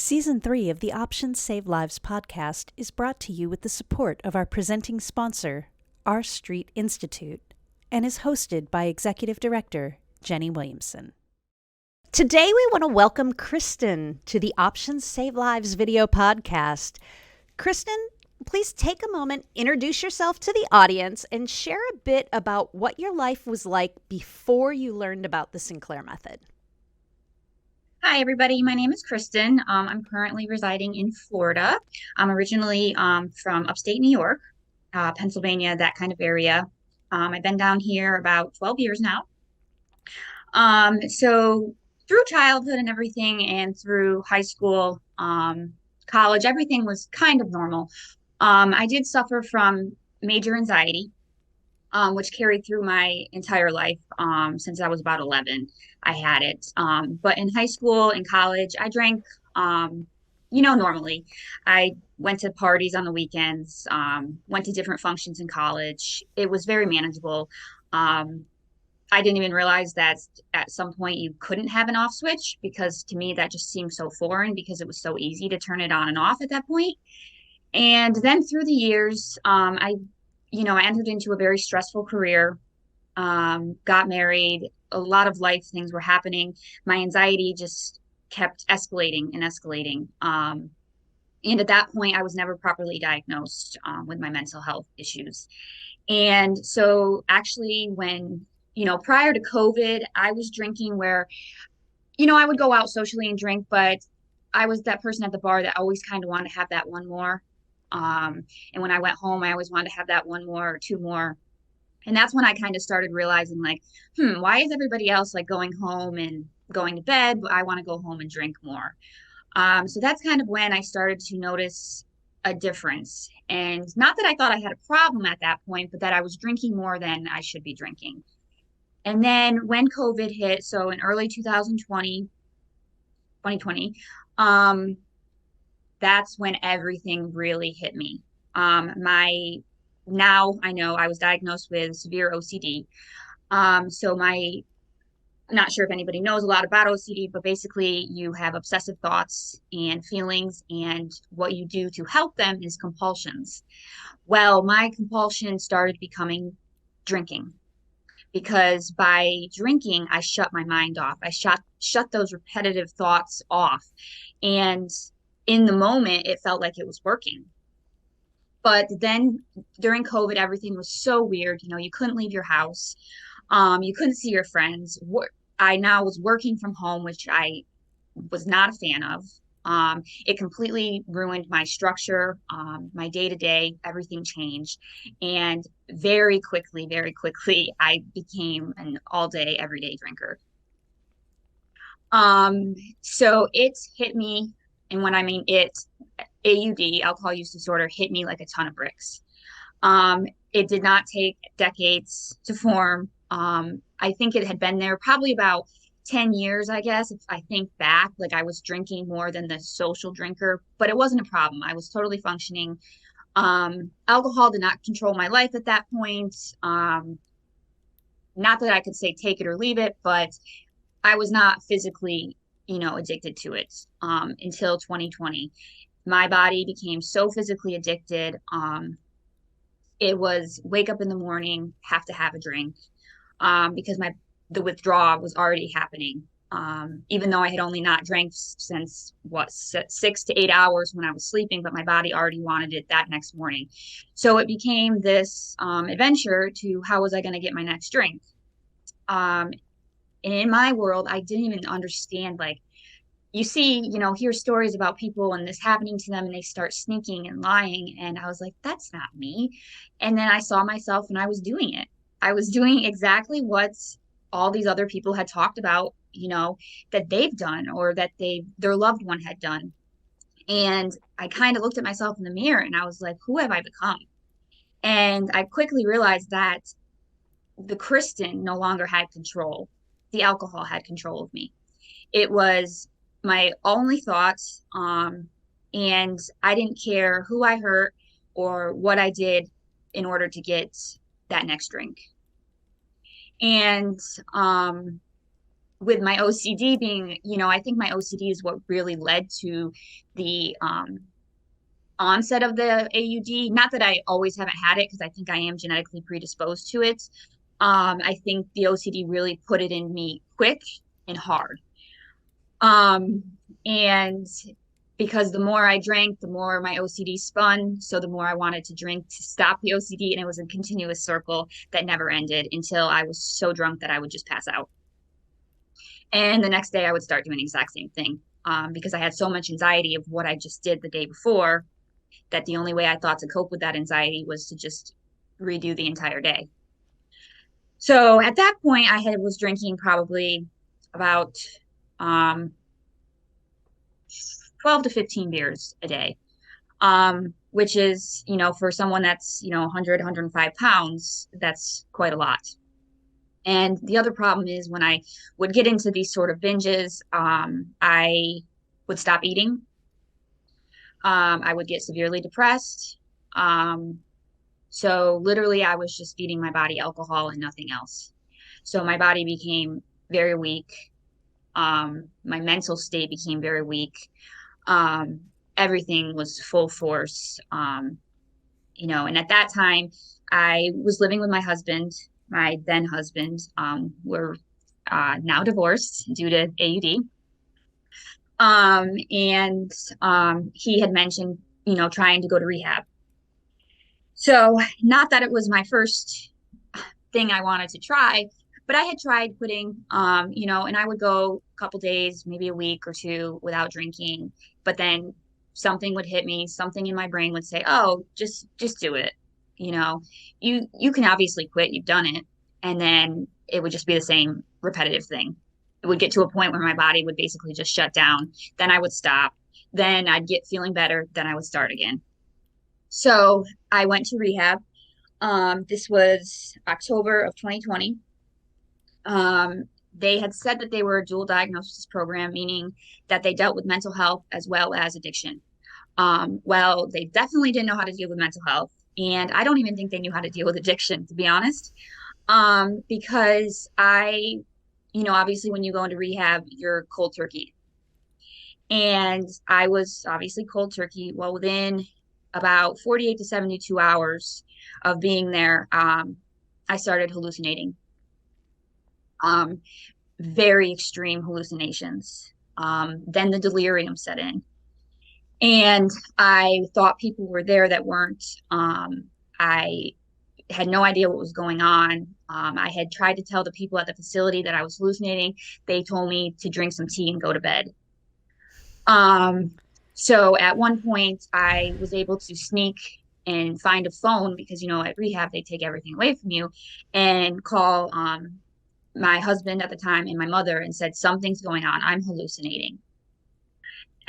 Season 3 of the Options Save Lives podcast is brought to you with the support of our presenting sponsor, R Street Institute, and is hosted by Executive Director Jenny Williamson. Today we want to welcome Kristen to the Options Save Lives video podcast. Kristen, please take a moment, introduce yourself to the audience, and share a bit about what your life was like before you learned about the Sinclair Method. Hi, everybody. My name is Kristen. I'm currently residing in Florida. I'm originally from upstate New York, Pennsylvania, that kind of area. I've been down here about 12 years now. So through childhood and everything, and through high school, college, everything was kind of normal. I did suffer from major anxiety, which carried through my entire life since I was about 11. I had it. But in high school and college, I drank, normally. I went to parties on the weekends, went to different functions in college. It was very manageable. I didn't even realize that at some point you couldn't have an off switch, because to me that just seemed so foreign, because it was so easy to turn it on and off at that point. And then through the years, I entered into a very stressful career, got married, a lot of life things were happening. My anxiety just kept escalating and escalating. And at that point, I was never properly diagnosed with my mental health issues. And so actually prior to COVID, I was drinking where, I would go out socially and drink, but I was that person at the bar that always kind of wanted to have that one more. And when I went home, I always wanted to have that one more or two more. And that's when I kind of started realizing, like, why is everybody else like going home and going to bed, but I want to go home and drink more. So that's kind of when I started to notice a difference. And not that I thought I had a problem at that point, but that I was drinking more than I should be drinking. And then when COVID hit, so in early 2020, that's when everything really hit me. Now I know I was diagnosed with severe OCD. Not sure if anybody knows a lot about OCD, but basically you have obsessive thoughts and feelings, and what you do to help them is compulsions. Well, my compulsion started becoming drinking, because by drinking, I shut my mind off. I shut those repetitive thoughts off. And in the moment, it felt like it was working. But then during COVID, everything was so weird. You couldn't leave your house. You couldn't see your friends. I now was working from home, which I was not a fan of. It completely ruined my structure, my day-to-day, everything changed. And very quickly, I became an all-day, everyday drinker. So it hit me, and when I mean it, AUD, alcohol use disorder, hit me like a ton of bricks. It did not take decades to form. I think it had been there probably about 10 years, I guess, if I think back. Like, I was drinking more than the social drinker, but it wasn't a problem. I was totally functioning. Alcohol did not control my life at that point. Not that I could say take it or leave it, but I was not physically, addicted to it until 2020. My body became so physically addicted. It was wake up in the morning, have to have a drink, because the withdrawal was already happening. Even though I had only not drank since 6 to 8 hours when I was sleeping, but my body already wanted it that next morning. So it became this adventure to how was I going to get my next drink. And in my world, I didn't even understand, like, you see, hear stories about people and this happening to them, and they start sneaking and lying. And I was like, that's not me. And then I saw myself and I was doing it. I was doing exactly what all these other people had talked about, that they've done, or that their loved one had done. And I kind of looked at myself in the mirror and I was like, who have I become? And I quickly realized that the Kristen no longer had control. The alcohol had control of me. It was my only thoughts. And I didn't care who I hurt or what I did in order to get that next drink. And with my OCD being, I think my OCD is what really led to the onset of the AUD. Not that I always haven't had it, because I think I am genetically predisposed to it. I think the OCD really put it in me quick and hard. Um, and because the more I drank, the more my OCD spun. So the more I wanted to drink to stop the OCD. And it was a continuous circle that never ended until I was so drunk that I would just pass out. And the next day I would start doing the exact same thing, because I had so much anxiety of what I just did the day before, that the only way I thought to cope with that anxiety was to just redo the entire day. So at that point, was drinking probably about um, 12 to 15 beers a day, which is, for someone that's, 100, 105 pounds, that's quite a lot. And the other problem is when I would get into these sort of binges, I would stop eating. I would get severely depressed. Um, so literally, I was just feeding my body alcohol and nothing else. So my body became very weak. My mental state became very weak. Um, Everything was full force. And at that time, I was living with my husband, my then husband. We're now divorced due to AUD. And he had mentioned, trying to go to rehab. So, not that it was my first thing I wanted to try, but I had tried quitting, and I would go a couple days, maybe a week or two without drinking, but then something would hit me, something in my brain would say, "Oh, just do it." You know, you can obviously quit, you've done it, and then it would just be the same repetitive thing. It would get to a point where my body would basically just shut down. Then I would stop. Then I'd get feeling better. Then I would start again. So I went to rehab. This was October of 2020. They had said that they were a dual diagnosis program, meaning that they dealt with mental health as well as addiction. Well, they definitely didn't know how to deal with mental health. And I don't even think they knew how to deal with addiction, to be honest. Because obviously when you go into rehab, you're cold turkey. And I was obviously cold turkey. Well, within about 48 to 72 hours of being there, I started hallucinating. Um, Very extreme hallucinations. Then the delirium set in. And I thought people were there that weren't. I had no idea what was going on. I had tried to tell the people at the facility that I was hallucinating. They told me to drink some tea and go to bed. Um, so at one point, I was able to sneak and find a phone because, at rehab, they take everything away from you, and call my husband at the time and my mother and said, "Something's going on. I'm hallucinating."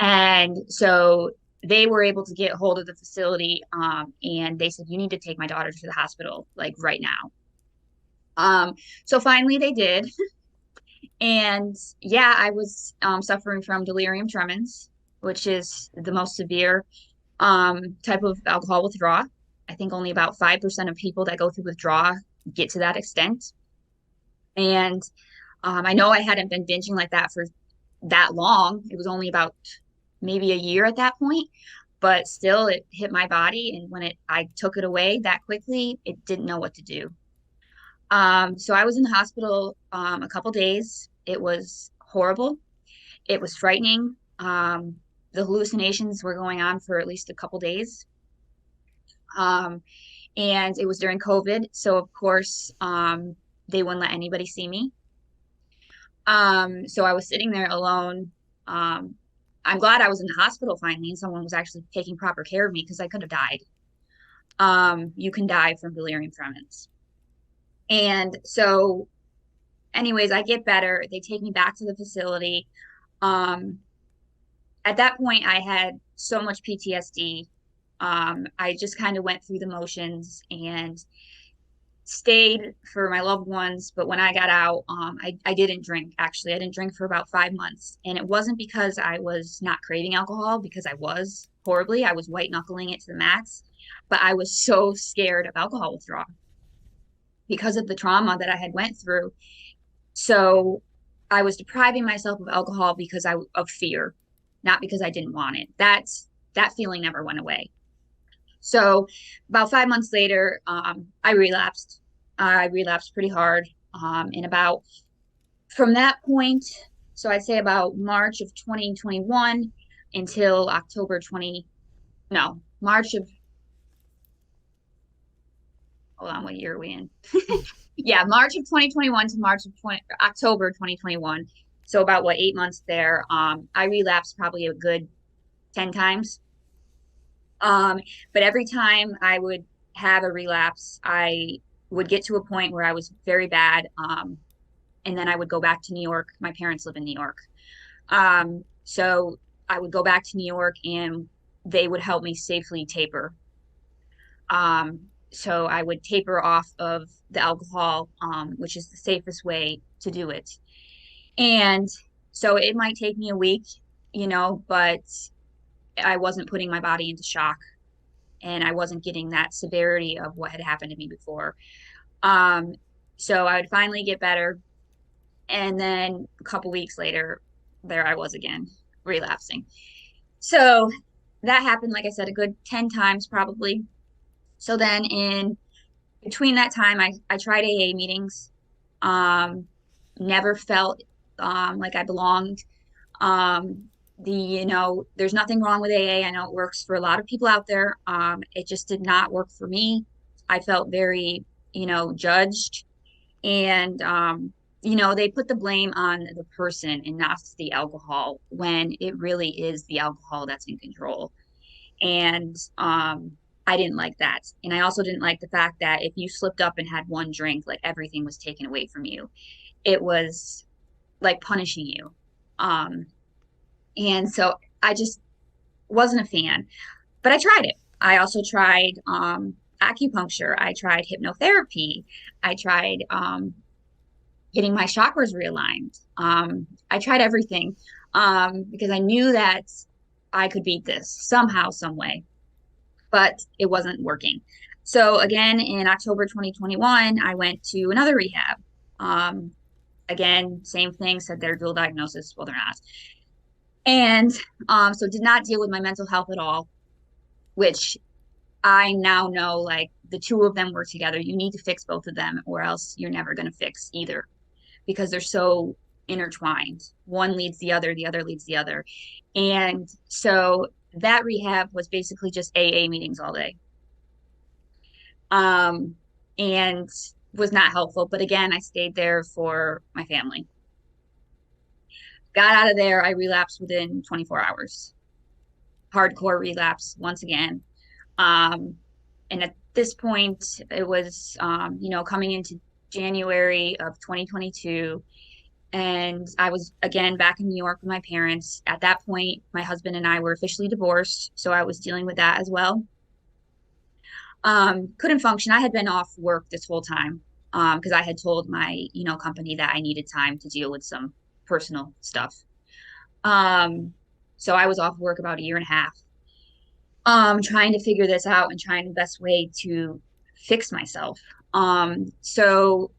And so they were able to get hold of the facility, and they said, "You need to take my daughter to the hospital, like right now." So finally they did. And yeah, I was suffering from delirium tremens, which is the most severe type of alcohol withdrawal. I think only about 5% of people that go through withdrawal get to that extent. And I know I hadn't been binging like that for that long. It was only about maybe a year at that point, but still it hit my body. And when I took it away that quickly, it didn't know what to do. So I was in the hospital a couple days. It was horrible. It was frightening. The hallucinations were going on for at least a couple days. Um, and it was during COVID. So of course, they wouldn't let anybody see me. So I was sitting there alone. I'm glad I was in the hospital finally, and someone was actually taking proper care of me because I could have died. You can die from delirium tremens. And so, anyways, I get better. They take me back to the facility. Um, at that point, I had so much PTSD. I just kind of went through the motions and stayed for my loved ones. But when I got out, I didn't drink, actually. I didn't drink for about 5 months. And it wasn't because I was not craving alcohol, because I was horribly. I was white knuckling it to the max. But I was so scared of alcohol withdrawal because of the trauma that I had went through. So I was depriving myself of alcohol because of fear, not because I didn't want it. That feeling never went away. So about 5 months later, I relapsed. I relapsed pretty hard. And about from that point, so I'd say about March of 2021 until October 20, no, March of, hold on, what year are we in? Yeah, March of 2021 to October 2021. So about what, 8 months there. I relapsed probably a good 10 times. Um, but every time I would have a relapse, I would get to a point where I was very bad. And then I would go back to New York. My parents live in New York. So I would go back to New York and they would help me safely taper. So I would taper off of the alcohol, which is the safest way to do it. And so it might take me a week, but I wasn't putting my body into shock and I wasn't getting that severity of what had happened to me before. Um, so I would finally get better. And then a couple weeks later, there I was again, relapsing. So that happened, like I said, a good 10 times probably. So then in between that time, I tried AA meetings, um, never felt like I belonged. Um, there's nothing wrong with AA. I know it works for a lot of people out there. It just did not work for me. I felt very, judged. And, they put the blame on the person and not the alcohol when it really is the alcohol that's in control. And I didn't like that. And I also didn't like the fact that if you slipped up and had one drink, like everything was taken away from you. It was like punishing you. Um, and so I just wasn't a fan, but I tried it. I also tried acupuncture. I tried hypnotherapy. I tried getting my chakras realigned. I tried everything because I knew that I could beat this somehow, some way, but it wasn't working. So again, in October 2021, I went to another rehab. Um, Again, same thing, said they're dual diagnosis. Well, they're not. And so did not deal with my mental health at all, which I now know like the two of them work together. You need to fix both of them, or else you're never going to fix either because they're so intertwined. One leads the other leads the other. And so that rehab was basically just AA meetings all day. And was not helpful. But again, I stayed there for my family. Got out of there, I relapsed within 24 hours. Hardcore relapse once again. And at this point, it was, coming into January of 2022. And I was again back in New York with my parents. At that point, my husband and I were officially divorced. So I was dealing with that as well. Couldn't function. I had been off work this whole time because I had told my, company that I needed time to deal with some personal stuff. So I was off work about a year and a half, trying to figure this out and trying the best way to fix myself. So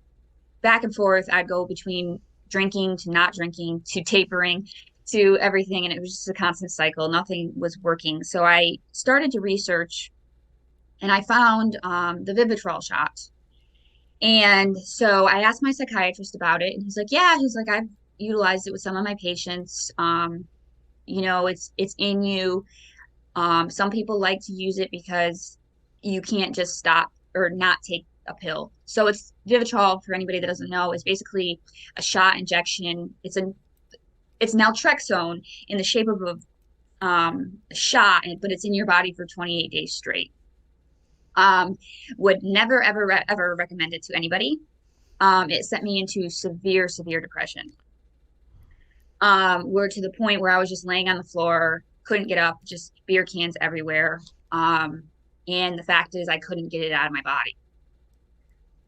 back and forth, I'd go between drinking to not drinking to tapering to everything. And it was just a constant cycle. Nothing was working. So I started to research and I found the Vivitrol shot. And so I asked my psychiatrist about it, and he's like, "Yeah," he's like, "I've utilized it with some of my patients. It's in you. Some people like to use it because you can't just stop or not take a pill. So it's Vivitrol, for anybody that doesn't know, is basically a shot injection. It's naltrexone in the shape of a shot, but it's in your body for 28 days straight. Would never, ever, ever recommend it to anybody. It sent me into severe, severe depression. We're to the point where I was just laying on the floor, couldn't get up, just beer cans everywhere. And the fact is, I couldn't get it out of my body.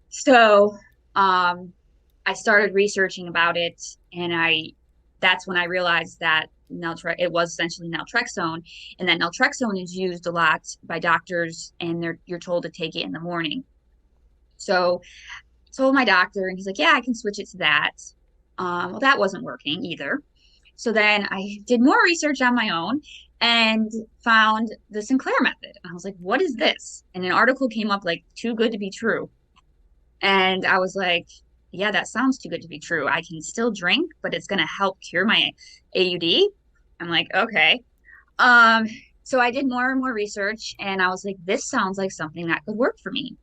So, I started researching about it, and that's when I realized that it was essentially naltrexone, and that naltrexone is used a lot by doctors, and you're told to take it in the morning. So I told my doctor, and he's like, "Yeah, I can switch it to that." Well, that wasn't working either. So then I did more research on my own and found the Sinclair method. I was like, what is this? And an article came up like too good to be true. And I was like, yeah, that sounds too good to be true. I can still drink, but it's going to help cure my AUD. I'm like, okay. Um, so I did more and more research and I was like, this sounds like something that could work for me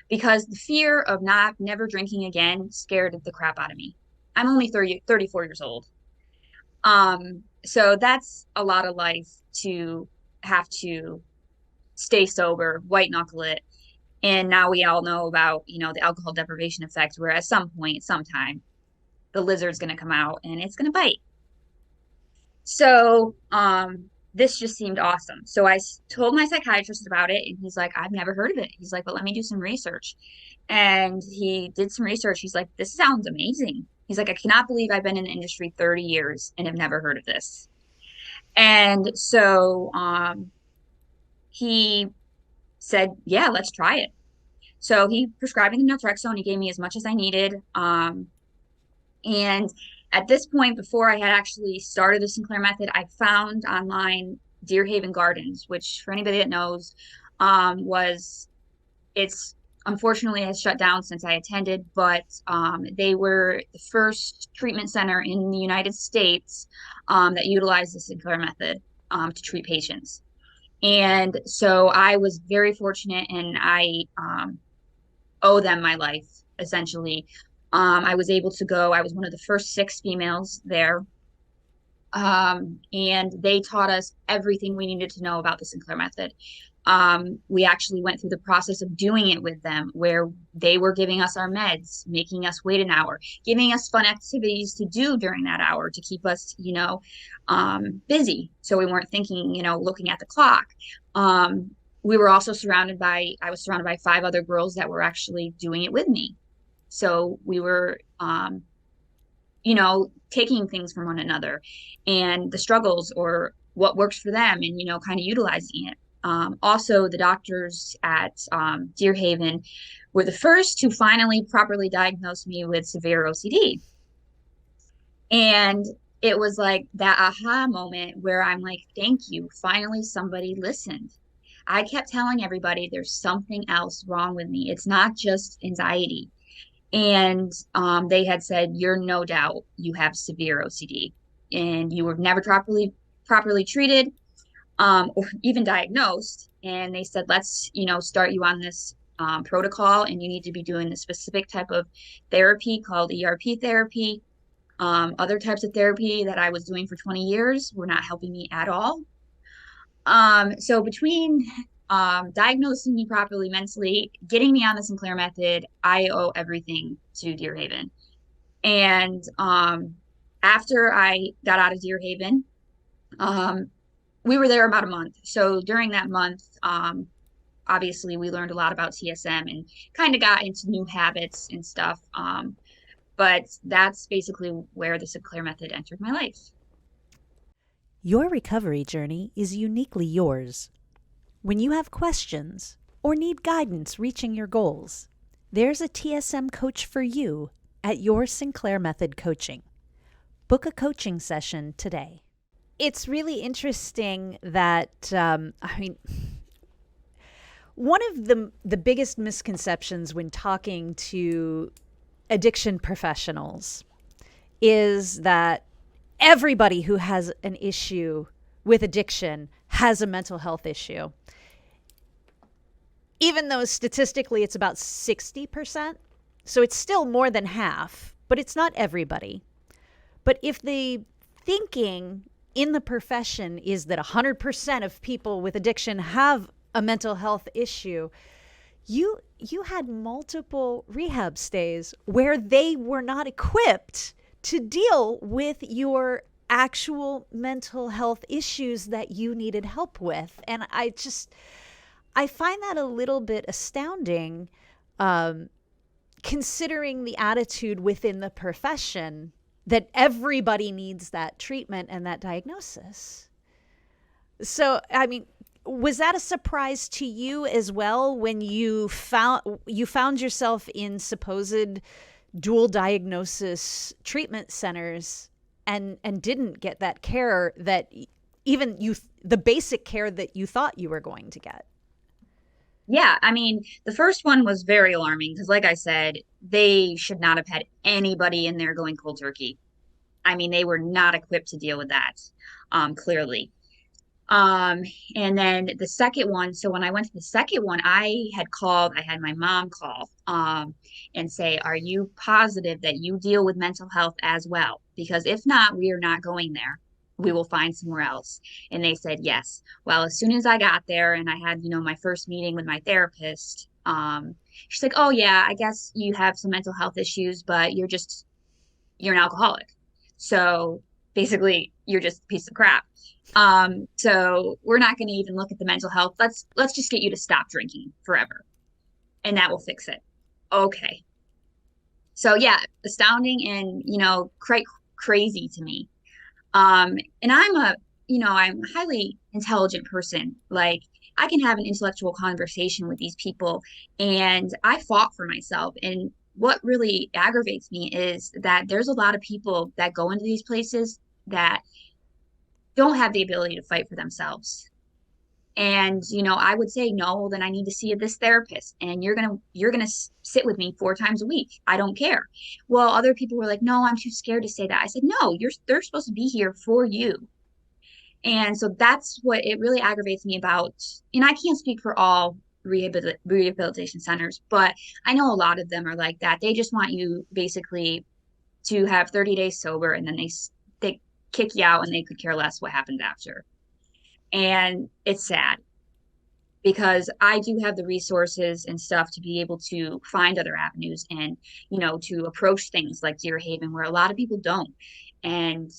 because the fear of not never drinking again scared the crap out of me. I'm only 34 years old. So that's a lot of life to have to stay sober, white knuckle it. And now we all know about, the alcohol deprivation effect, where at some point, sometime, the lizard's going to come out and it's going to bite. So, this just seemed awesome. So I told my psychiatrist about it, and he's like, I've never heard of it. He's like, but let me do some research. And he did some research. He's like, this sounds amazing. He's like, I cannot believe I've been in the industry 30 years and have never heard of this. And so he said, yeah, let's try it. So he prescribed me the naltrexone. He gave me as much as I needed. And at this point, before I had actually started the Sinclair Method, I found online Deer Haven Gardens, which for anybody that knows, was it's unfortunately has shut down since I attended, but they were the first treatment center in the United States that utilized the Sinclair Method to treat patients. And so I was very fortunate, and I owe them my life, essentially. I was able to go, I was one of the first 6 females there. And they taught us everything we needed to know about the Sinclair Method. We actually went through the process of doing it with them, where they were giving us our meds, making us wait an hour, giving us fun activities to do during that hour to keep us, busy. So we weren't thinking, looking at the clock. We were also I was surrounded by 5 other girls that were actually doing it with me. So we were, taking things from one another and the struggles or what works for them and, kind of utilizing it. Also, the doctors at Deer Haven were the first to finally properly diagnose me with severe OCD. And it was like that aha moment where I'm like, thank you. Finally, somebody listened. I kept telling everybody there's something else wrong with me. It's not just anxiety. And they had said, you're no doubt you have severe OCD and you were never properly treated or even diagnosed. And they said, let's, start you on this protocol, and you need to be doing the specific type of therapy called ERP therapy. Other types of therapy that I was doing for 20 years were not helping me at all. So between diagnosing me properly mentally, getting me on the Sinclair Method, I owe everything to Deer Haven. And after I got out of Deer Haven, we were there about a month. So during that month, obviously we learned a lot about TSM and kind of got into new habits and stuff. But that's basically where the Sinclair Method entered my life. Your recovery journey is uniquely yours. When you have questions or need guidance reaching your goals, there's a TSM coach for you at Your Sinclair Method Coaching. Book a coaching session today. It's really interesting that, one of the biggest misconceptions when talking to addiction professionals is that everybody who has an issue with addiction has a mental health issue. Even though statistically it's about 60%, so it's still more than half, but it's not everybody. But if the thinking in the profession is that 100% of people with addiction have a mental health issue, you had multiple rehab stays where they were not equipped to deal with your actual mental health issues that you needed help with. And I find that a little bit astounding, considering the attitude within the profession that everybody needs that treatment and that diagnosis. So, was that a surprise to you as well when you found yourself in supposed dual diagnosis treatment centers and didn't get that care that even the basic care that you thought you were going to get. Yeah, I mean, the first one was very alarming because, like I said, they should not have had anybody in there going cold turkey. I mean, they were not equipped to deal with that, clearly. Um, and then the second one, so when I went to the second one, I had my mom call, and say, "Are you positive that you deal with mental health as well? Because if not, we are not going there. We will find somewhere else." And they said yes. Well, as soon as I got there and I had, my first meeting with my therapist, she's like, "Oh yeah, I guess you have some mental health issues, but you're an alcoholic. So basically you're just a piece of crap. So we're not going to even look at the mental health. Let's just get you to stop drinking forever, and that will fix it." Okay. So yeah, astounding and quite crazy to me. And I'm a highly intelligent person. Like, I can have an intellectual conversation with these people, and I fought for myself. And what really aggravates me is that there's a lot of people that go into these places that don't have the ability to fight for themselves. And I would say, no, well, then I need to see this therapist, and you're gonna sit with me 4 times a week. I don't care. Well, other people were like, no, I'm too scared to say that. I said, no, they're supposed to be here for you. And so that's what it really aggravates me about. And I can't speak for all rehabilitation centers, but I know a lot of them are like that. They just want you basically to have 30 days sober, and then they kick you out, and they could care less what happens after. And it's sad because I do have the resources and stuff to be able to find other avenues and, to approach things like Deer Haven, where a lot of people don't. And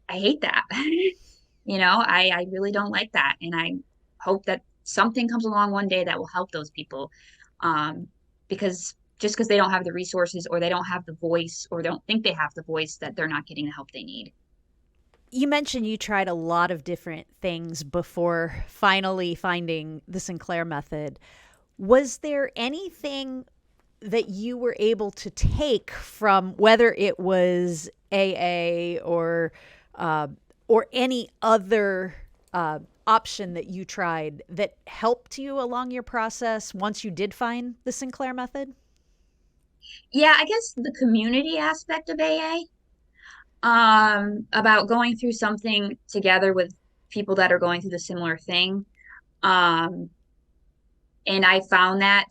I hate that. I really don't like that. And I hope that something comes along one day that will help those people. Because just because they don't have the resources, or they don't have the voice, or they don't think they have the voice, that they're not getting the help they need. You mentioned you tried a lot of different things before finally finding the Sinclair method. Was there anything that you were able to take from, whether it was AA or any other option that you tried, that helped you along your process once you did find the Sinclair method? Yeah, I guess the community aspect of AA, about going through something together with people that are going through the similar thing. Um, and I found that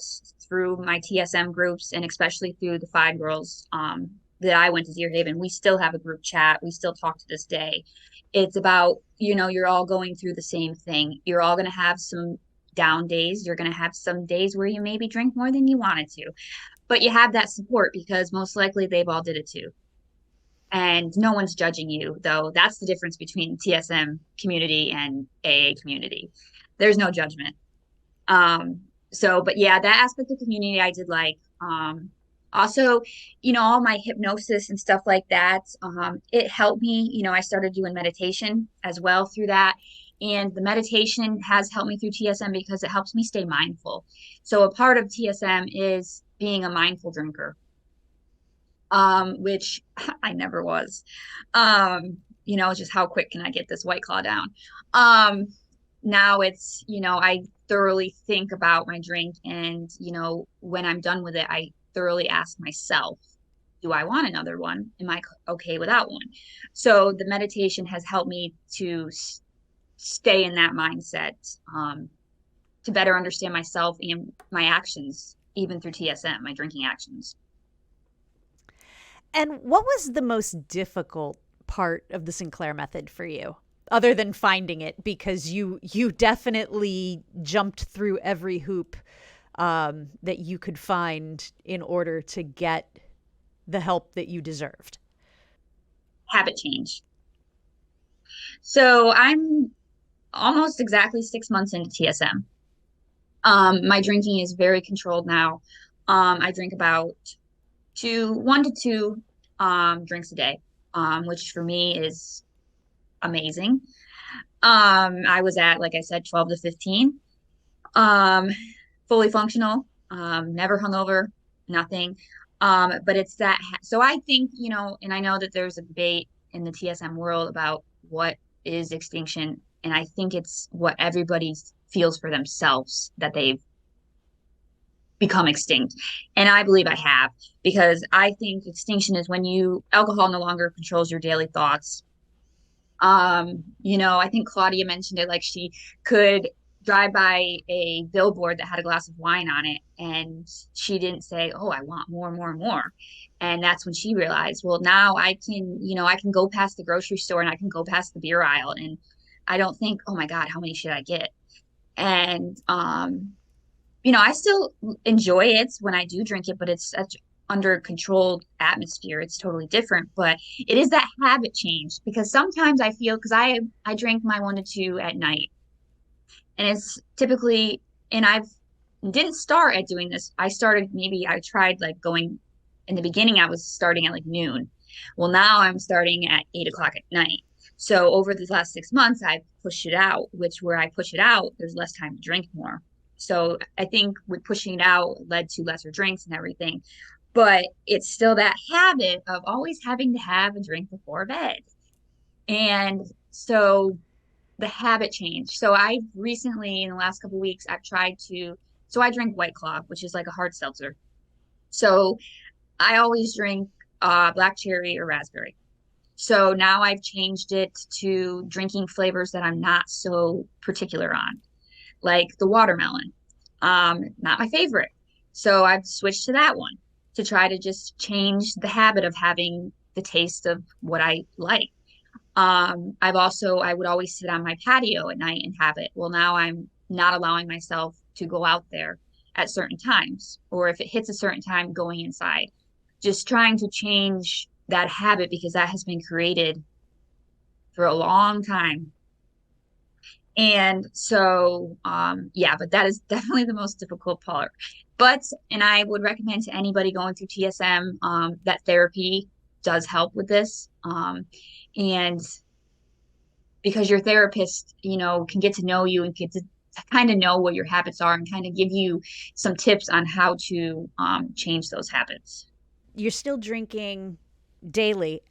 through my TSM groups, and especially through the 5 girls, that I went to Deer Haven. We still have a group chat. We still talk to this day. It's about, you're all going through the same thing. You're all going to have some down days. You're going to have some days where you maybe drink more than you wanted to, but you have that support because most likely they've all did it too. And no one's judging you, though. That's the difference between TSM community and AA community. There's no judgment. But yeah, that aspect of community I did like. Also, all my hypnosis and stuff like that, it helped me. I started doing meditation as well through that. And the meditation has helped me through TSM because it helps me stay mindful. So a part of TSM is being a mindful drinker, which I never was. Just how quick can I get this White Claw down? Um, Now it's, I thoroughly think about my drink, and, when I'm done with it, I thoroughly ask myself, do I want another one? Am I okay without one? So the meditation has helped me to stay in that mindset, to better understand myself and my actions, even through TSM, my drinking actions. And what was the most difficult part of the Sinclair method for you, other than finding it? Because you definitely jumped through every hoop that you could find in order to get the help that you deserved. Habit change. So I'm almost exactly 6 months into TSM. My drinking is very controlled now. I drink about 1 to 2 drinks a day, which for me is amazing. I was at, like I said, 12 to 15, um, fully functional, never hungover, nothing. But it's that. So I think, and I know that there's a debate in the TSM world about what is extinction. And I think it's what everybody feels for themselves that they've become extinct. And I believe I have, because I think extinction is when alcohol no longer controls your daily thoughts. I think Claudia mentioned it, like she could drive by a billboard that had a glass of wine on it and she didn't say, "Oh, I want more and more and more." And that's when she realized, well, now I can go past the grocery store and I can go past the beer aisle and I don't think, "Oh my God, how many should I get?" And I still enjoy it when I do drink it, but it's such under controlled atmosphere. It's totally different, but it is that habit change because sometimes I feel because I drink my 1 to 2 at night, and it's typically and I've didn't start at doing this. I tried like going in the beginning. I was starting at like noon. Well, now I'm starting at 8 o'clock at night. So over the last 6 months, I've pushed it out, which where I push it out, there's less time to drink more. So I think with pushing it out led to lesser drinks and everything. But it's still that habit of always having to have a drink before bed. And so the habit change. So I recently, in the last couple of weeks, so I drink White Claw, which is like a hard seltzer. So I always drink black cherry or raspberry. So now I've changed it to drinking flavors that I'm not so particular on, like the watermelon. Not my favorite. So I've switched to that one to try to just change the habit of having the taste of what I like. I would always sit on my patio at night and have it. Well, now I'm not allowing myself to go out there at certain times, or if it hits a certain time, going inside. Just trying to change that habit because that has been created for a long time. And so, yeah, but that is definitely the most difficult part. And I would recommend to anybody going through TSM that therapy does help with this. And because your therapist, can get to know you and get to kind of know what your habits are and kind of give you some tips on how to change those habits. You're still drinking daily.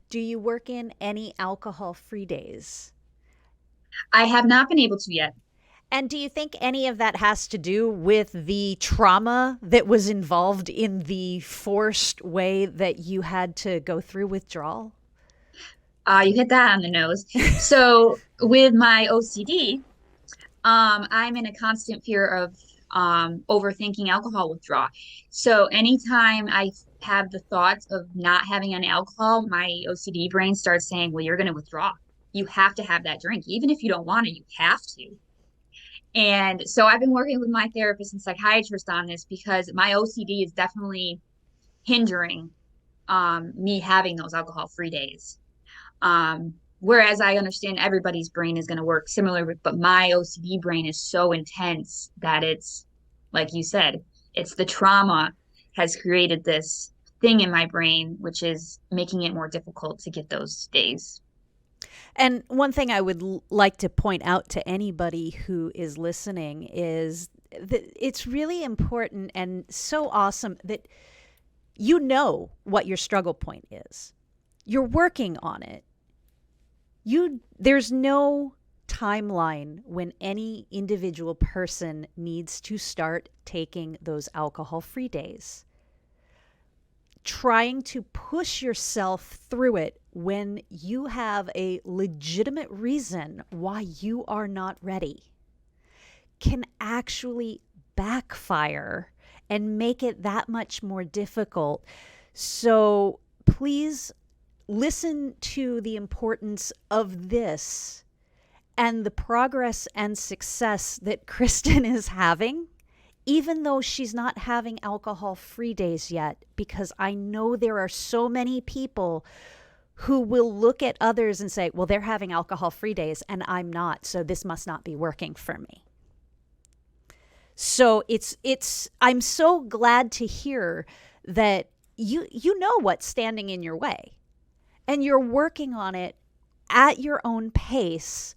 Do you work in any alcohol-free days? I have not been able to yet. And do you think any of that has to do with the trauma that was involved in the forced way that you had to go through withdrawal? You hit that on the nose. So with my OCD, I'm in a constant fear of overthinking alcohol withdrawal. So anytime I have the thoughts of not having any alcohol, my OCD brain starts saying, well, you're going to withdraw. You have to have that drink. Even if you don't want to, you have to. And so I've been working with my therapist and psychiatrist on this because my OCD is definitely hindering me having those alcohol-free days. Whereas I understand everybody's brain is going to work similar, but my OCD brain is so intense that it's, like you said, it's the trauma has created this thing in my brain, which is making it more difficult to get those days. And one thing I would like to point out to anybody who is listening is that it's really important and so awesome that you know what your struggle point is. You're working on it. There's no timeline when any individual person needs to start taking those alcohol-free days. Trying to push yourself through it when you have a legitimate reason why you are not ready can actually backfire and make it that much more difficult. So please listen to the importance of this and the progress and success that Kristen is having, even though she's not having alcohol-free days yet, because I know there are so many people who will look at others and say, well, they're having alcohol-free days and I'm not, so this must not be working for me. So I'm so glad to hear that you know what's standing in your way and you're working on it at your own pace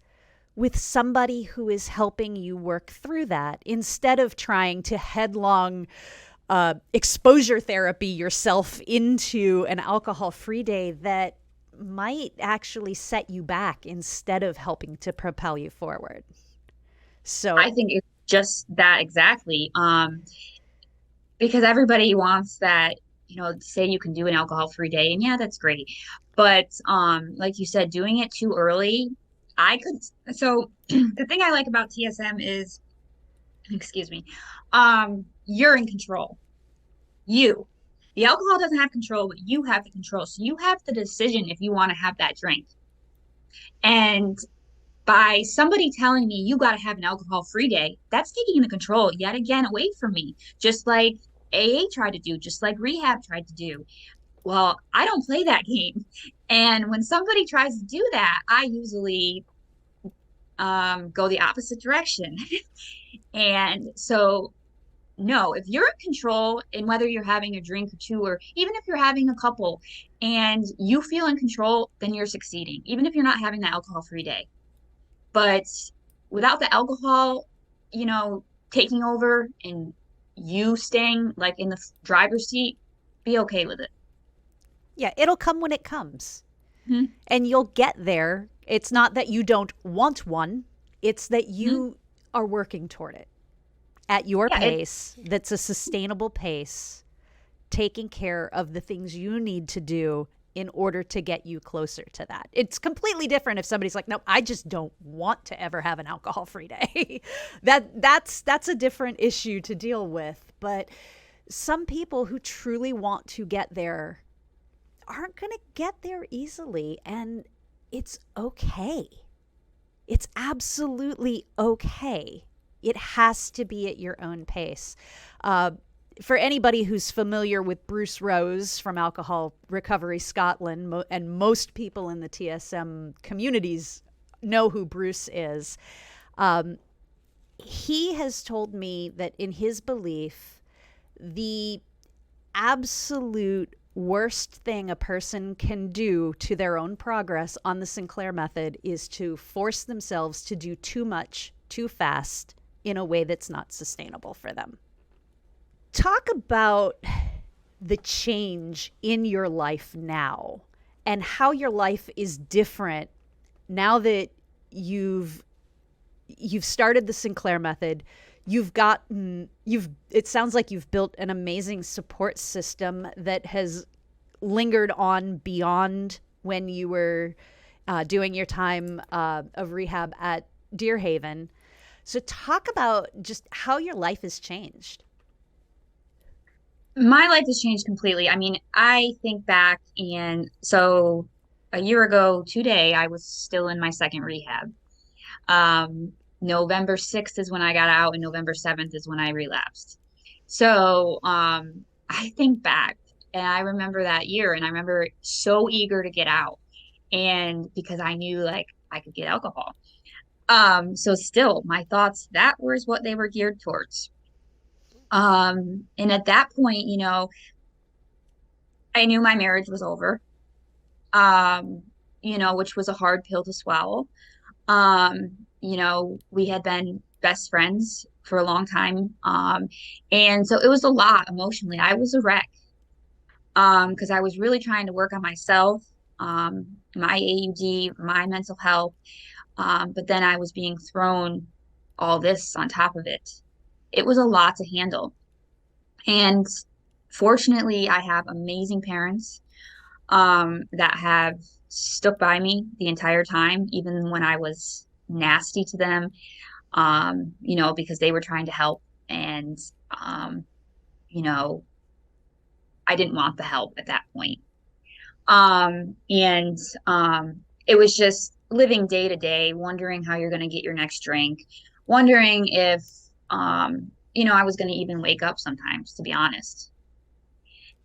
with somebody who is helping you work through that instead of trying to headlong exposure therapy yourself into an alcohol-free day that might actually set you back instead of helping to propel you forward. So I think it's just that exactly. Because everybody wants that, say you can do an alcohol-free day, and yeah, that's great. But like you said, doing it too early, I could. So the thing I like about TSM is, excuse me, you're in control. You. The alcohol doesn't have control, but you have the control. So you have the decision if you want to have that drink. And by somebody telling me you got to have an alcohol free day, that's taking the control yet again away from me, just like AA tried to do, just like rehab tried to do. Well, I don't play that game. And when somebody tries to do that, I usually go the opposite direction. And so, no, if you're in control, and whether you're having a drink or two, or even if you're having a couple and you feel in control, then you're succeeding, even if you're not having the alcohol free day. But without the alcohol, you know, taking over and you staying like in the driver's seat, be okay with it. yeah, it'll come when it comes. Mm-hmm. And you'll get there. It's not that you don't want one, it's that you are working toward it at your Yeah, pace, that's a sustainable pace, taking care of the things you need to do in order to get you closer to that. It's completely different if somebody's like, "No, I just don't want to ever have an alcohol-free day." That's a different issue to deal with, but some people who truly want to get there aren't going to get there easily, and it's okay. It's absolutely okay. It has to be at your own pace. For anybody who's familiar with Bruce Rose from Alcohol Recovery Scotland, and most people in the TSM communities know who Bruce is, he has told me that in his belief, the absolute worst thing a person can do to their own progress on the Sinclair Method is to force themselves to do too much, too fast, in a way that's not sustainable for them. Talk about the change in your life now and how your life is different now that you've started the Sinclair Method. It sounds like you've built an amazing support system that has lingered on beyond when you were doing your time of rehab at Deer Haven. So talk about just how your life has changed. my life has changed completely. I mean, I think back, and so a year ago today, I was still in my second rehab. Um, November 6th is when I got out, and November 7th is when I relapsed. So I think back, and I remember that year, and I remember so eager to get out, and because I knew like I could get alcohol. So still, my thoughts, that was what they were geared towards. And at that point, I knew my marriage was over, um, which was a hard pill to swallow. We had been best friends for a long time. And so it was a lot emotionally. I was a wreck, because I was really trying to work on myself, my AUD, my mental health. But then I was being thrown all this on top of it. It was a lot to handle. And fortunately, I have amazing parents, that have stuck by me the entire time, even when I was nasty to them, because they were trying to help. And, um, you know, I didn't want the help at that point. And it was just living day to day, wondering how you're going to get your next drink, wondering if, I was going to even wake up sometimes, to be honest.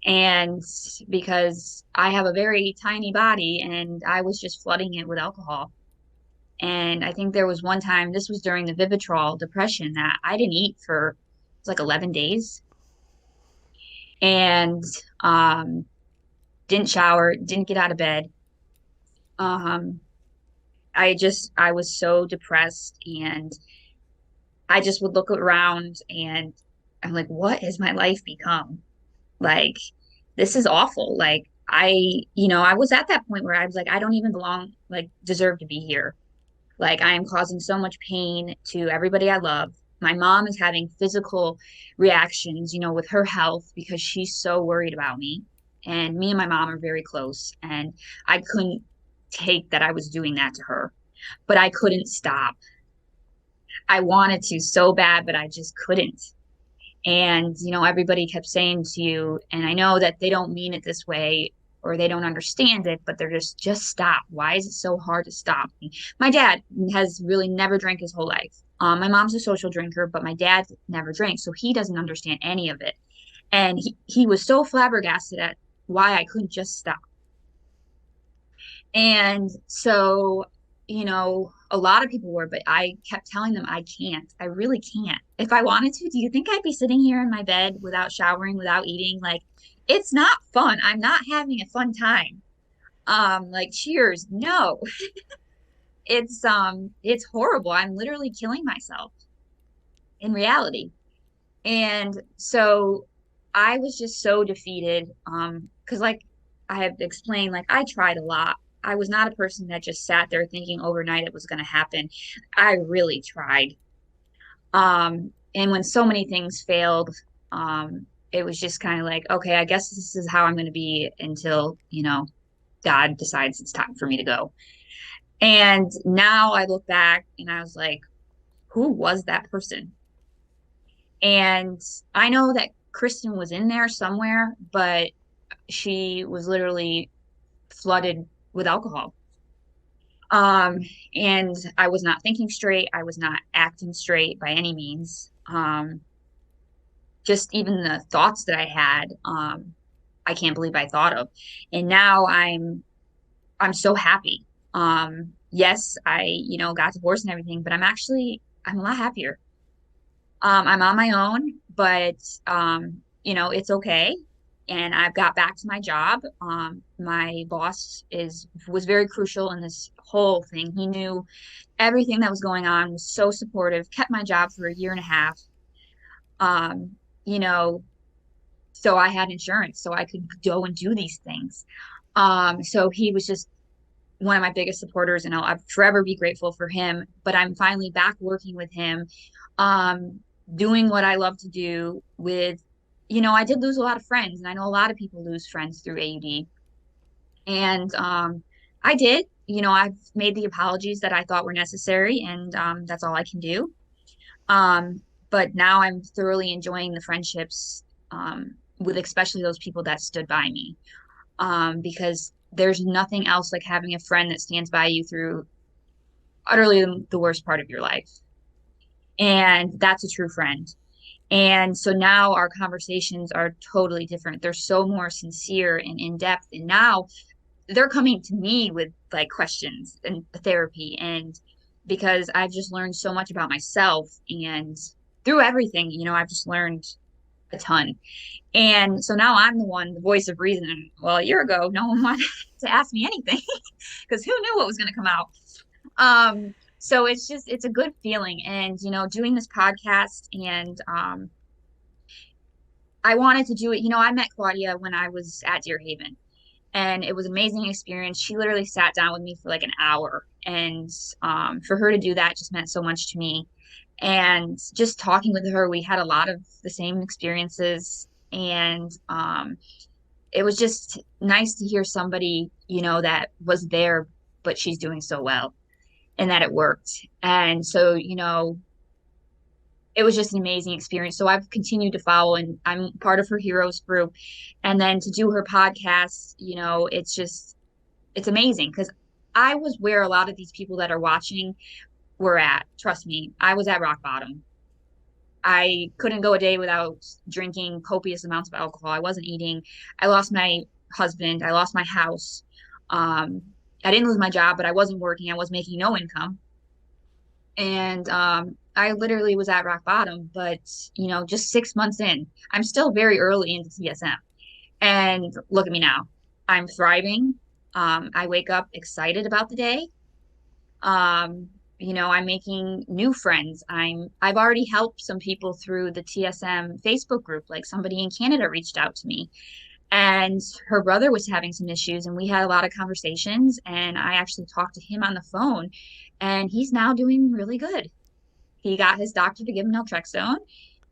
And because I have a very tiny body and I was just flooding it with alcohol. And I think there was one time, this was during the Vivitrol depression, that I didn't eat for, it was like 11 days, and didn't shower, didn't get out of bed. Um, I was so depressed, and I just would look around, and I'm like, what has my life become? Like, this is awful. Like, I was at that point where I was like, I don't even belong, like, deserve to be here. Like, I am causing so much pain to everybody I love. My mom is having physical reactions, with her health because she's so worried about me. And me and my mom are very close. And I couldn't take that I was doing that to her, but I couldn't stop. I wanted to so bad, but I just couldn't. And, everybody kept saying to you, and I know that they don't mean it this way or they don't understand it, but they're just stop. Why is it so hard to stop? My dad has really never drank his whole life. My mom's a social drinker, but my dad never drank, so he doesn't understand any of it. And he was so flabbergasted at why I couldn't just stop. And so, a lot of people were, but I kept telling them I can't. I really can't. If I wanted to, do you think I'd be sitting here in my bed without showering, without eating? Like, it's not fun. I'm not having a fun time. Like, cheers. No. It's horrible. I'm literally killing myself in reality. And so I was just so defeated. Because like I have explained, like I tried a lot. I was not a person that just sat there thinking overnight it was going to happen. I really tried. And when so many things failed, it was just kind of like, okay, I guess this is how I'm going to be until, God decides it's time for me to go. And now I look back and I was like, who was that person? And I know that Kristen was in there somewhere, but she was literally flooded with alcohol. Um, and I was not thinking straight. I was not acting straight by any means. Just even the thoughts that I had, I can't believe I thought of. And now I'm so happy. Yes, I, got divorced and everything, but I'm a lot happier. I'm on my own, but it's okay. And I've got back to my job. My boss was very crucial in this whole thing. He knew everything that was going on, was so supportive, kept my job for a year and a half. Um, you know, so I had insurance, so I could go and do these things. So he was just one of my biggest supporters, and I'll forever be grateful for him. But I'm finally back working with him, um, doing what I love to do with, I did lose a lot of friends, and I know a lot of people lose friends through AUD. And I did, I've made the apologies that I thought were necessary, and that's all I can do. Um, but now I'm thoroughly enjoying the friendships, with especially those people that stood by me, because there's nothing else like having a friend that stands by you through utterly the worst part of your life. And that's a true friend. And so now our conversations are totally different. They're so more sincere and in depth. And now they're coming to me with like questions and therapy. And because I've just learned so much about myself and through everything, I've just learned a ton. And so now I'm the voice of reason. And well, a year ago, no one wanted to ask me anything because who knew what was going to come out? So it's a good feeling. And, doing this podcast and I wanted to do it. I met Claudia when I was at Deer Haven and it was an amazing experience. She literally sat down with me for like an hour. And for her to do that just meant so much to me. And just talking with her, we had a lot of the same experiences. And it was just nice to hear somebody, that was there, but she's doing so well and that it worked. And so, it was just an amazing experience. So I've continued to follow and I'm part of her heroes group. And then to do her podcast, it's amazing because I was where a lot of these people that are watching were at. Trust me, I was at rock bottom. I couldn't go a day without drinking copious amounts of alcohol. I wasn't eating. I lost my husband. I lost my house. Um, I didn't lose my job, but I wasn't working. I was making no income. And I literally was at rock bottom. But, just 6 months in, I'm still very early into TSM. And look at me now. I'm thriving. I wake up excited about the day. Um, I'm making new friends. I've already helped some people through the TSM Facebook group. Like somebody in Canada reached out to me and her brother was having some issues and we had a lot of conversations and I actually talked to him on the phone and he's now doing really good. He got his doctor to give him naltrexone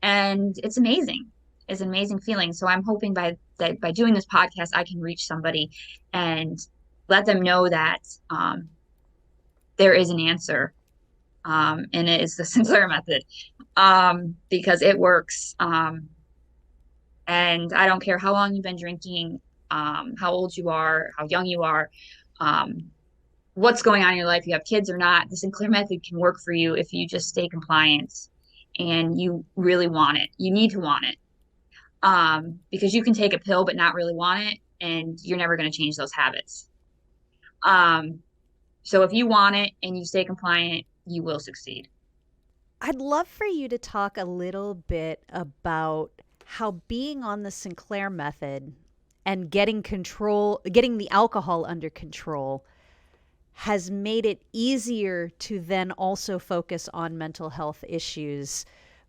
and it's amazing. It's an amazing feeling. So I'm hoping by doing this podcast I can reach somebody and let them know that there is an answer, and it is the Sinclair method, because it works. And I don't care how long you've been drinking, how old you are, how young you are, um, what's going on in your life, you have kids or not, the Sinclair method can work for you if you just stay compliant and you really want it. You need to want it, because you can take a pill but not really want it, and you're never going to change those habits. Um, so if you want it and you stay compliant, you will succeed. I'd love for you to talk a little bit about how being on the Sinclair method and getting the alcohol under control has made it easier to then also focus on mental health issues.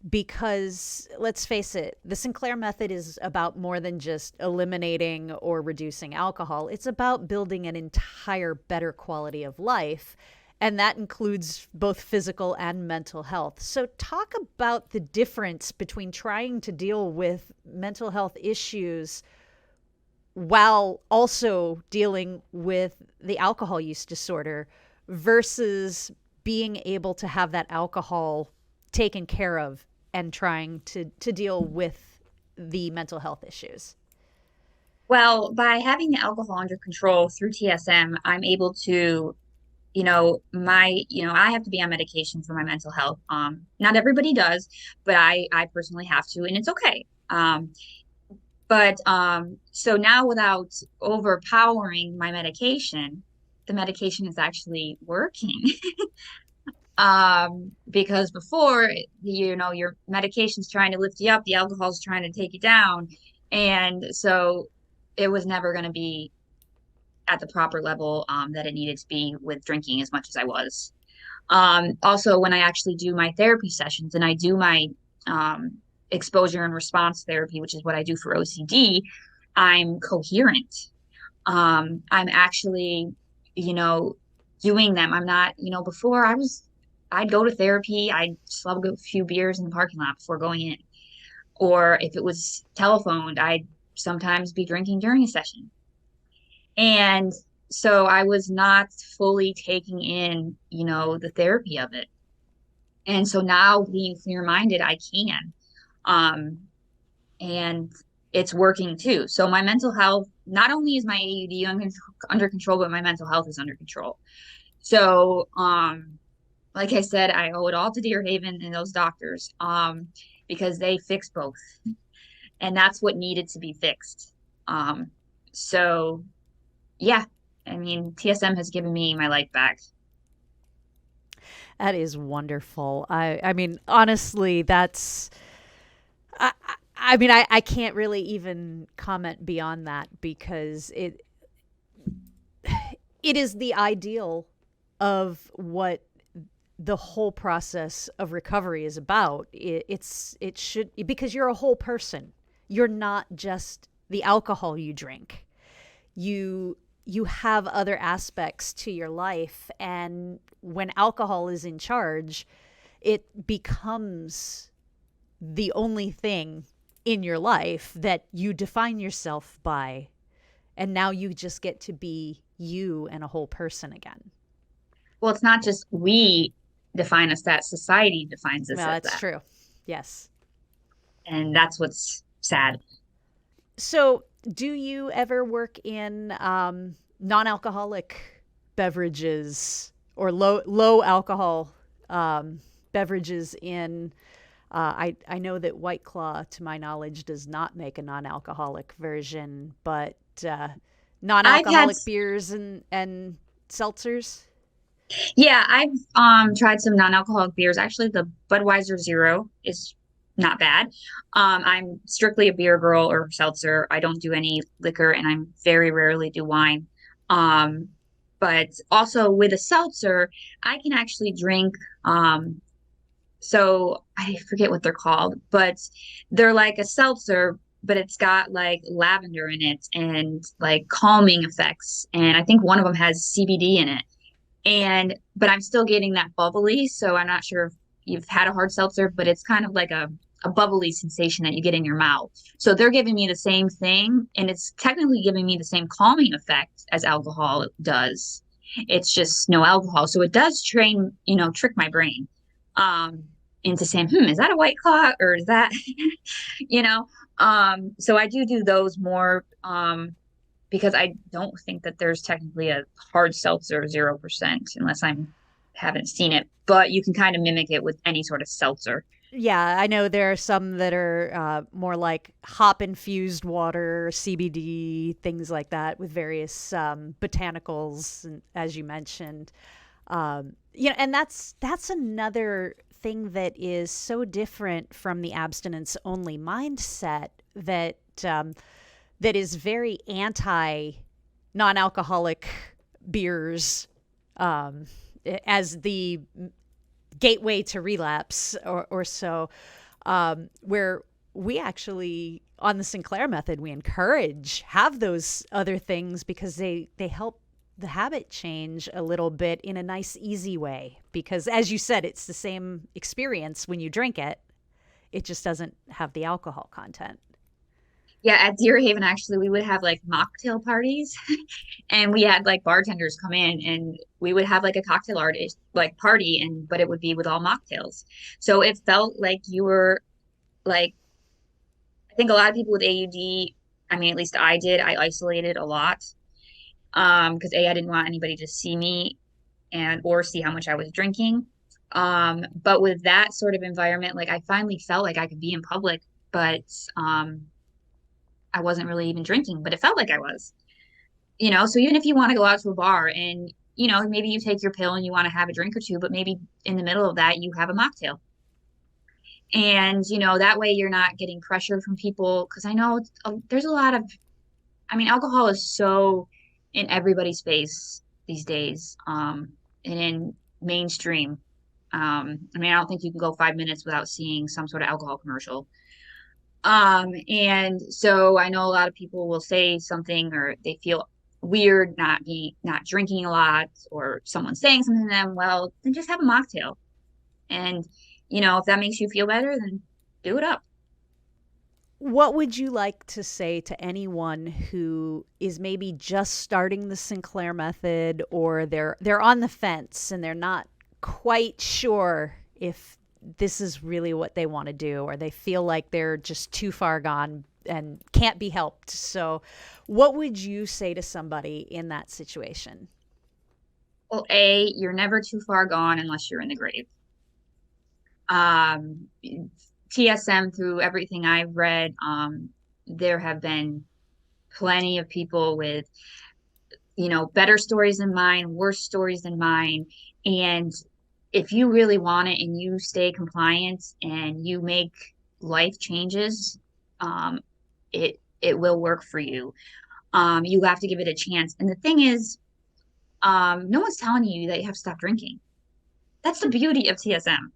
Because let's face it, the Sinclair method is about more than just eliminating or reducing alcohol. It's about building an entire better quality of life. And that includes both physical and mental health. So, talk about the difference between trying to deal with mental health issues while also dealing with the alcohol use disorder versus being able to have that alcohol taken care of and trying to deal with the mental health issues. Well, by having the alcohol under control through TSM, I'm able to, I have to be on medication for my mental health. Not everybody does, but I personally have to, and it's okay. But so now without overpowering my medication, the medication is actually working. Because before, your medication's trying to lift you up, the alcohol's trying to take you down. And so it was never going to be at the proper level, that it needed to be with drinking as much as I was. Also, when I actually do my therapy sessions and I do my exposure and response therapy, which is what I do for OCD, I'm coherent. I'm actually, you know, doing them. I'm not, before I'd go to therapy, I'd slug a few beers in the parking lot before going in. Or if it was telephoned, I'd sometimes be drinking during a session. And so I was not fully taking in, the therapy of it. And so now being clear-minded, I can. Um, and it's working too. So my mental health, not only is my AUD under control, but my mental health is under control. So, like I said, I owe it all to Deer Haven and those doctors, because they fixed both. And that's what needed to be fixed. So yeah, I mean, TSM has given me my life back. That is wonderful. I mean, honestly, I, I can't really even comment beyond that because it is the ideal of what the whole process of recovery is about. It should, because you're a whole person. You're not just the alcohol you drink. You have other aspects to your life, and when alcohol is in charge, it becomes the only thing in your life that you define yourself by, and now you just get to be you and a whole person again. Well, it's not just we define us, that society defines us Well, as that's that. true. Yes. And that's what's sad. So, do you ever work in non-alcoholic beverages or low alcohol beverages in I know that White Claw, to my knowledge, does not make a non-alcoholic version, but I've had, non-alcoholic beers and seltzers. yeah, I've tried some non-alcoholic beers. Actually, the Budweiser Zero is not bad. I'm strictly a beer girl or seltzer. I don't do any liquor, and I'm very rarely do wine. Um, But also with a seltzer, I can actually drink, so I forget what they're called, but they're like a seltzer, but it's got like lavender in it and like calming effects. And I think one of them has CBD in it. But I'm still getting that bubbly. So I'm not sure if you've had a hard seltzer, but it's kind of like a bubbly sensation that you get in your mouth. So they're giving me the same thing, and it's technically giving me the same calming effect as alcohol does. It's just no alcohol. So it does trick my brain um, into saying, is that a White Claw or is that, you know? So I do those more because I don't think that there's technically a hard seltzer 0% unless I'm haven't seen it, but you can kind of mimic it with any sort of seltzer. Yeah, I know there are some that are more like hop infused water, CBD, things like that, with various botanicals, as you mentioned. And that's another thing that is so different from the abstinence only mindset that is very anti non-alcoholic beers um, as the gateway to relapse or so, where we actually on the Sinclair method we encourage have those other things because they help the habit change a little bit in a nice easy way, because as you said, it's the same experience when you drink it, it just doesn't have the alcohol content. Yeah, at Deer Haven, actually, we would have like mocktail parties, and we had like bartenders come in, and we would have like a cocktail artist like party, and but it would be with all mocktails. So it felt like you were like, I think a lot of people with AUD, I mean, at least I did, I isolated a lot. Because I didn't want anybody to see me and or see how much I was drinking. But with that sort of environment, like I finally felt like I could be in public, but um I wasn't really even drinking, but it felt like I was. So even if you want to go out to a bar and maybe you take your pill and you want to have a drink or two, but maybe in the middle of that you have a mocktail. And that way you're not getting pressure from people, because I know there's a lot of, I mean, alcohol is so in everybody's face these days, and in mainstream. I mean, I don't think you can go 5 minutes without seeing some sort of alcohol commercial. And so I know a lot of people will say something or they feel weird not drinking a lot, or someone saying something to them. Well, then just have a mocktail. And if that makes you feel better, then do it up. What would you like to say to anyone who is maybe just starting the Sinclair method, or they're on the fence and they're not quite sure if this is really what they want to do, or they feel like they're just too far gone and can't be helped? So what would you say to somebody in that situation? Well, you're never too far gone unless you're in the grave. TSM, through everything I've read, there have been plenty of people with, better stories than mine, worse stories than mine. And if you really want it and you stay compliant and you make life changes, um, it will work for you. You have to give it a chance. And the thing is, no one's telling you that you have to stop drinking. That's the beauty of TSM.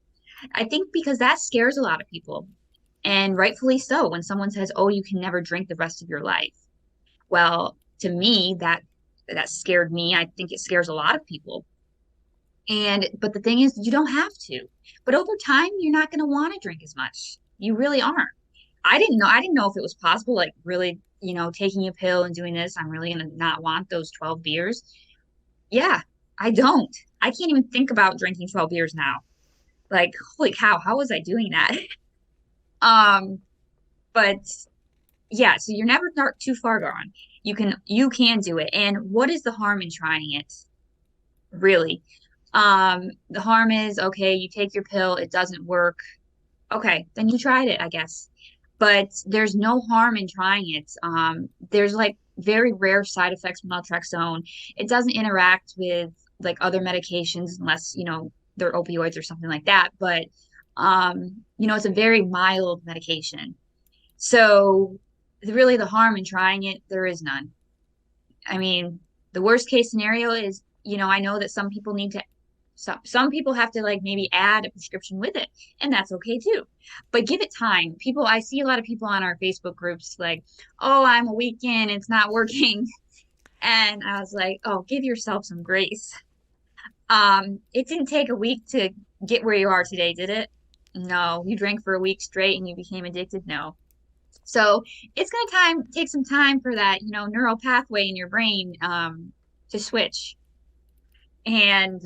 I think because that scares a lot of people, and rightfully so, when someone says, "Oh, you can never drink the rest of your life." Well, to me, that scared me. I think it scares a lot of people. But the thing is, you don't have to. But over time, you're not going to want to drink as much. You really aren't. I didn't know if it was possible, like really, taking a pill and doing this, I'm really going to not want those 12 beers. Yeah, I don't. I can't even think about drinking 12 beers now. Like, holy cow, how was I doing that? Um, but yeah, so you're never too far gone. You can do it. And what is the harm in trying it? Really? The harm is, okay, you take your pill, it doesn't work. Okay, then you tried it, I guess. But there's no harm in trying it. There's like very rare side effects from naltrexone. It doesn't interact with like other medications unless, they're opioids or something like that. But it's a very mild medication. So really the harm in trying it, there is none. I mean, the worst case scenario is I know that some people have to like maybe add a prescription with it, and that's okay too. But give it time. I see a lot of people on our Facebook groups like, oh, I'm a week in, it's not working. And I was like, oh, give yourself some grace. It didn't take a week to get where you are today, did it? No. You drank for a week straight and you became addicted? No. So it's gonna take some time for that, neural pathway in your brain to switch. And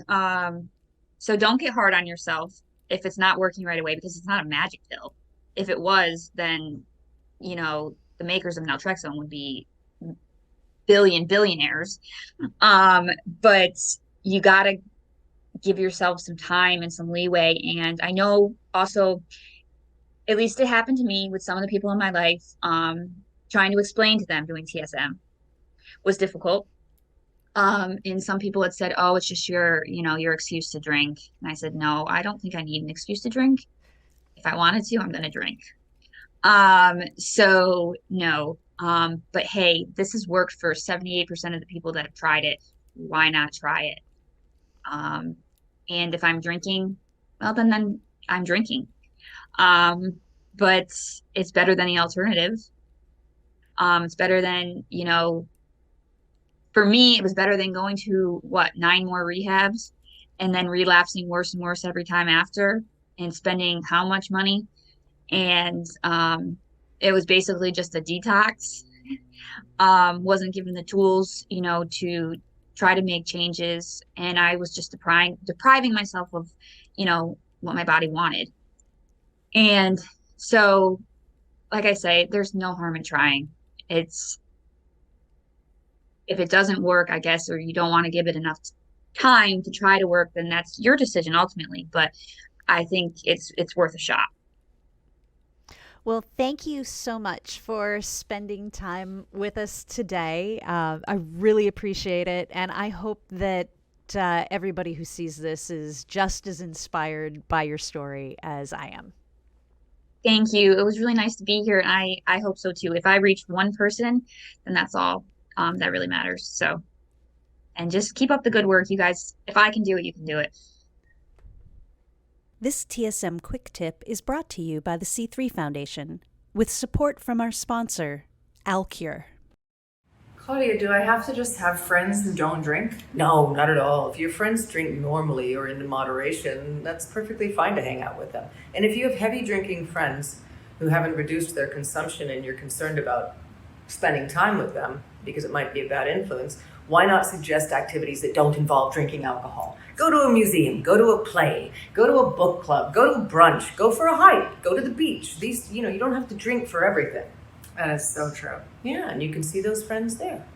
so don't get hard on yourself if it's not working right away, because it's not a magic pill. If it was, then the makers of naltrexone would be billionaires. But you gotta give yourself some time and some leeway. And I know also, at least it happened to me with some of the people in my life, trying to explain to them doing TSM was difficult. And some people had said, oh, it's just your excuse to drink. And I said, no, I don't think I need an excuse to drink. If I wanted to, I'm going to drink. So no. But hey, this has worked for 78% of the people that have tried it. Why not try it? And if I'm drinking, well, then I'm drinking. But it's better than the alternative. It's better than, for me, it was better than going to 9 more rehabs and then relapsing worse and worse every time after and spending how much money. And it was basically just a detox. Wasn't given the tools, to try to make changes. And I was just depriving myself of, what my body wanted. And so, like I say, there's no harm in trying. If it doesn't work, I guess, or you don't want to give it enough time to try to work, then that's your decision ultimately. But I think it's worth a shot. Well, thank you so much for spending time with us today. I really appreciate it. And I hope that everybody who sees this is just as inspired by your story as I am. Thank you. It was really nice to be here. And I hope so too. If I reach one person, then that's all that really matters. So, and just keep up the good work, you guys. If I can do it, you can do it. This TSM Quick Tip is brought to you by the C3 Foundation with support from our sponsor, Alcure. Claudia, do I have to just have friends who don't drink? No, not at all. If your friends drink normally or in moderation, that's perfectly fine to hang out with them. And if you have heavy drinking friends who haven't reduced their consumption and you're concerned about spending time with them because it might be a bad influence, why not suggest activities that don't involve drinking alcohol? Go to a museum, go to a play, go to a book club, go to a brunch, go for a hike, go to the beach. You don't have to drink for everything. That is so true. Yeah, and you can see those friends there.